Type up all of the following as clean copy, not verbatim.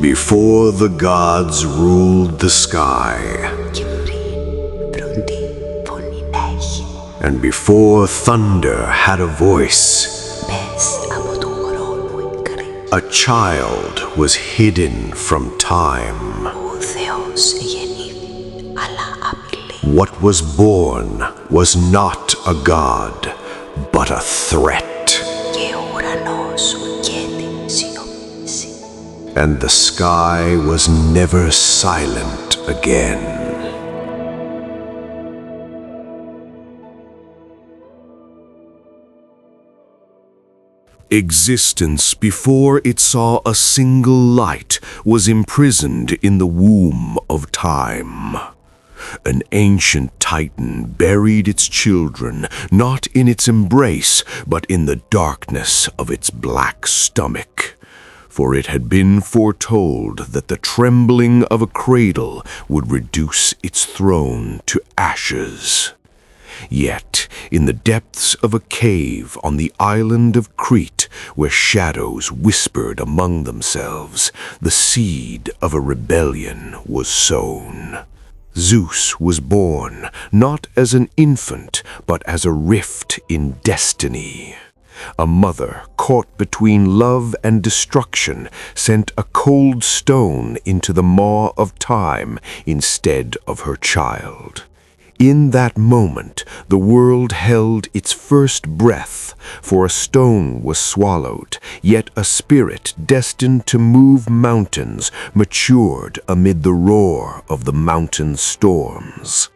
Before the gods ruled the sky, and before thunder had a voice, a child was hidden from time. What was born was not a god, but a threat. And the sky was never silent again. Existence, before it saw a single light, was imprisoned in the womb of time. An ancient titan buried its children, not in its embrace, but in the darkness of its black stomach. For it had been foretold that the trembling of a cradle would reduce its throne to ashes. Yet, in the depths of a cave on the island of Crete, where shadows whispered among themselves, the seed of a rebellion was sown. Zeus was born, not as an infant, but as a rift in destiny. A mother caught between love and destruction sent a cold stone into the maw of time instead of her child. In that moment, the world held its first breath, for a stone was swallowed, yet a spirit destined to move mountains matured amid the roar of the mountain storms.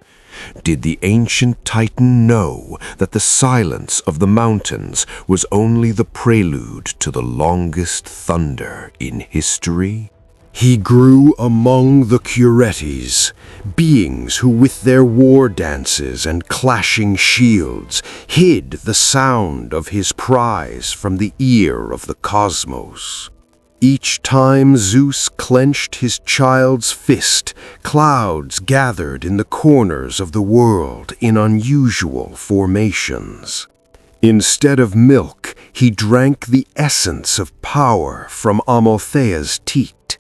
Did the ancient Titan know that the silence of the mountains was only the prelude to the longest thunder in history? He grew among the Curetes, beings who with their war dances and clashing shields hid the sound of his prize from the ear of the cosmos. Each time Zeus clenched his child's fist, clouds gathered in the corners of the world in unusual formations. Instead of milk, he drank the essence of power from Amalthea's teat.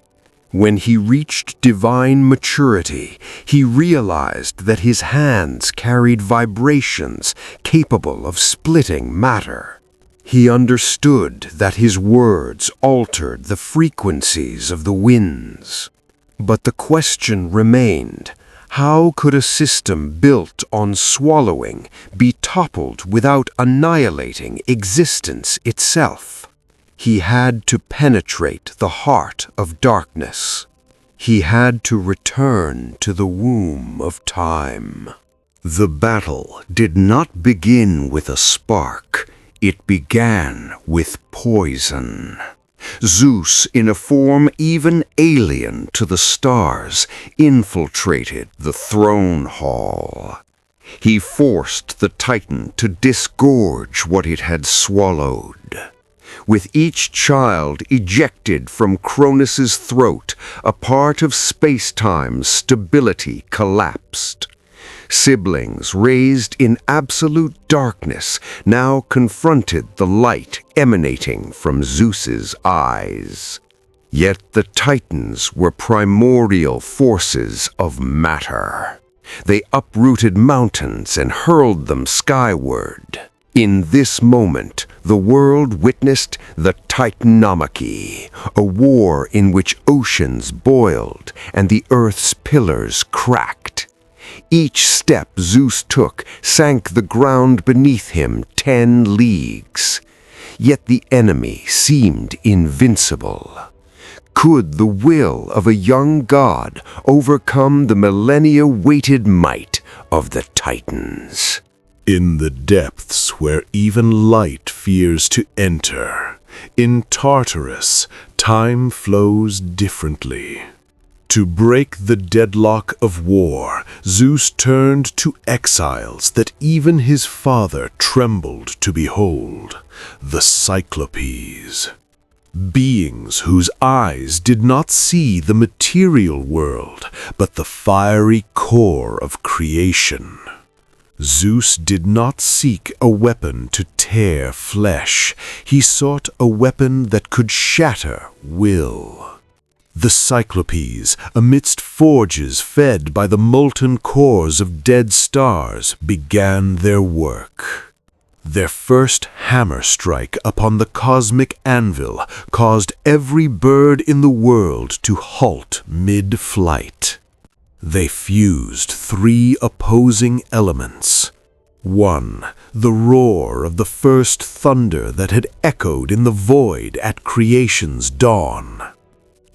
When he reached divine maturity, he realized that his hands carried vibrations capable of splitting matter. He understood that his words altered the frequencies of the winds. But the question remained, how could a system built on swallowing be toppled without annihilating existence itself? He had to penetrate the heart of darkness. He had to return to the womb of time. The battle did not begin with a spark. It began with poison. Zeus, in a form even alien to the stars, infiltrated the throne hall. He forced the Titan to disgorge what it had swallowed. With each child ejected from Cronus's throat, a part of space-time's stability collapsed. Siblings raised in absolute darkness now confronted the light emanating from Zeus's eyes. Yet the Titans were primordial forces of matter. They uprooted mountains and hurled them skyward. In this moment, the world witnessed the Titanomachy, a war in which oceans boiled and the earth's pillars cracked. Each step Zeus took sank the ground beneath him 10 leagues. Yet the enemy seemed invincible. Could the will of a young god overcome the millennia-weighted might of the Titans? In the depths where even light fears to enter, in Tartarus, time flows differently. To break the deadlock of war, Zeus turned to exiles that even his father trembled to behold, the Cyclopes. Beings whose eyes did not see the material world, but the fiery core of creation. Zeus did not seek a weapon to tear flesh. He sought a weapon that could shatter will. The Cyclopes, amidst forges fed by the molten cores of dead stars, began their work. Their first hammer strike upon the cosmic anvil caused every bird in the world to halt mid-flight. They fused three opposing elements. 1. The roar of the first thunder that had echoed in the void at creation's dawn.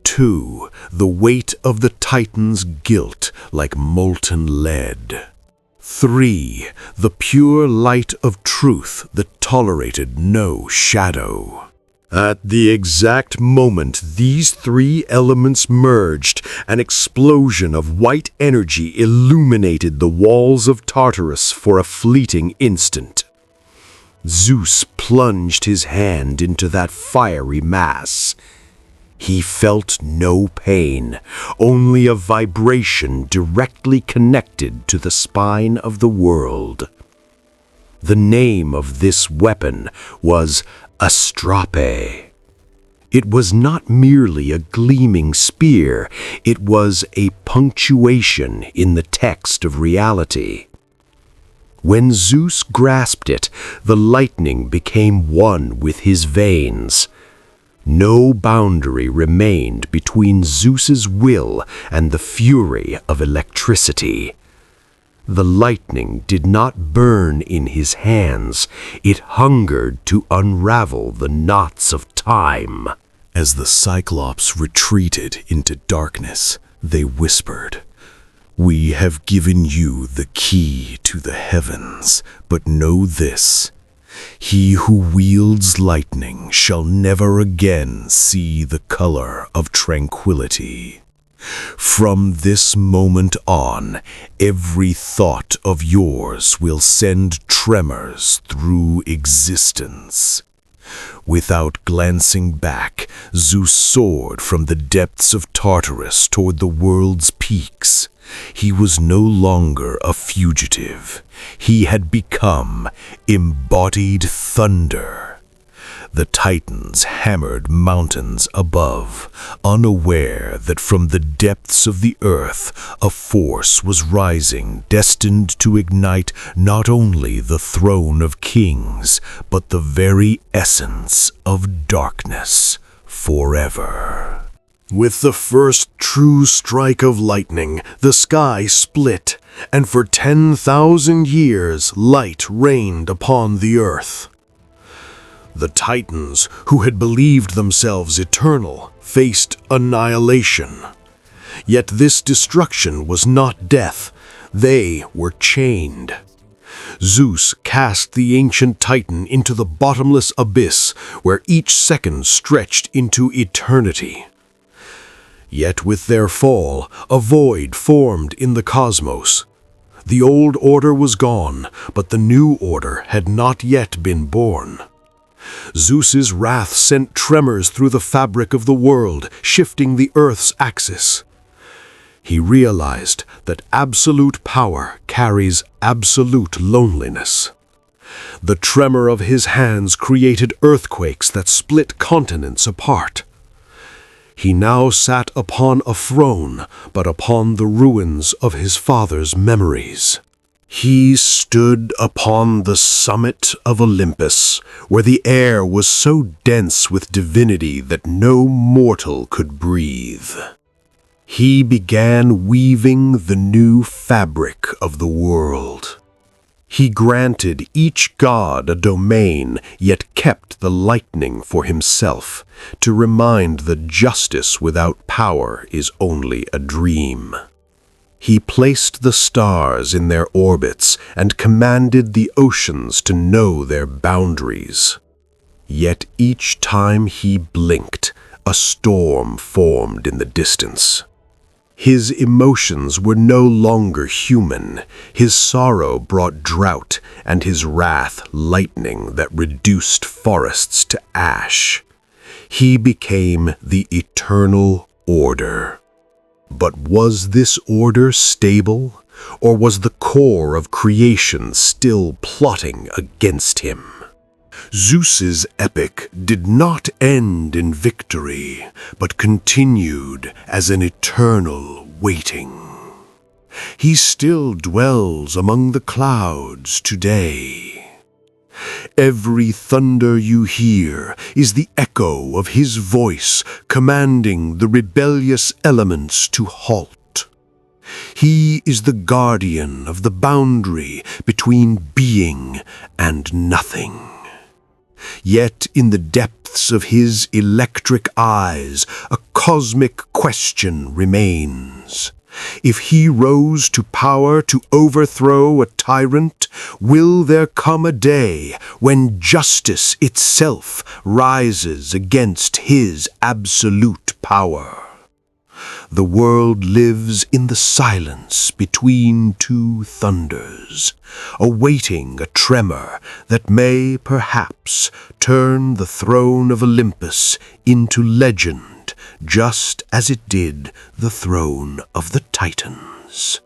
2. The weight of the Titan's guilt like molten lead. 3. The pure light of truth that tolerated no shadow. At the exact moment these three elements merged, an explosion of white energy illuminated the walls of Tartarus for a fleeting instant. Zeus plunged his hand into that fiery mass. He felt no pain, only a vibration directly connected to the spine of the world. The name of this weapon was Astrope. It was not merely a gleaming spear, it was a punctuation in the text of reality. When Zeus grasped it, the lightning became one with his veins. No boundary remained between Zeus's will and the fury of electricity. The lightning did not burn in his hands, it hungered to unravel the knots of time. As the Cyclops retreated into darkness, they whispered, "We have given you the key to the heavens, but know this. He who wields lightning shall never again see the color of tranquility. From this moment on, every thought of yours will send tremors through existence." Without glancing back, Zeus soared from the depths of Tartarus toward the world's peaks. He was no longer a fugitive. He had become embodied thunder. The Titans hammered mountains above, unaware that from the depths of the earth a force was rising, destined to ignite not only the throne of kings, but the very essence of darkness forever. With the first true strike of lightning, the sky split, and for 10,000 years light reigned upon the earth. The Titans, who had believed themselves eternal, faced annihilation. Yet this destruction was not death. They were chained. Zeus cast the ancient Titan into the bottomless abyss, where each second stretched into eternity. Yet with their fall, a void formed in the cosmos. The old order was gone, but the new order had not yet been born. Zeus's wrath sent tremors through the fabric of the world, shifting the earth's axis. He realized that absolute power carries absolute loneliness. The tremor of his hands created earthquakes that split continents apart. He now sat upon a throne, but upon the ruins of his father's memories. He stood upon the summit of Olympus, where the air was so dense with divinity that no mortal could breathe. He began weaving the new fabric of the world. He granted each god a domain, yet kept the lightning for himself, to remind that justice without power is only a dream. He placed the stars in their orbits and commanded the oceans to know their boundaries. Yet each time he blinked, a storm formed in the distance. His emotions were no longer human. His sorrow brought drought, and his wrath lightning that reduced forests to ash. He became the eternal order. But was this order stable, or was the core of creation still plotting against him? Zeus's epic did not end in victory, but continued as an eternal waiting. He still dwells among the clouds today. Every thunder you hear is the echo of his voice commanding the rebellious elements to halt. He is the guardian of the boundary between being and nothing. Yet in the depths of his electric eyes, a cosmic question remains. If he rose to power to overthrow a tyrant, will there come a day when justice itself rises against his absolute power? The world lives in the silence between two thunders, awaiting a tremor that may perhaps turn the throne of Olympus into legend, just as it did the throne of the Titans.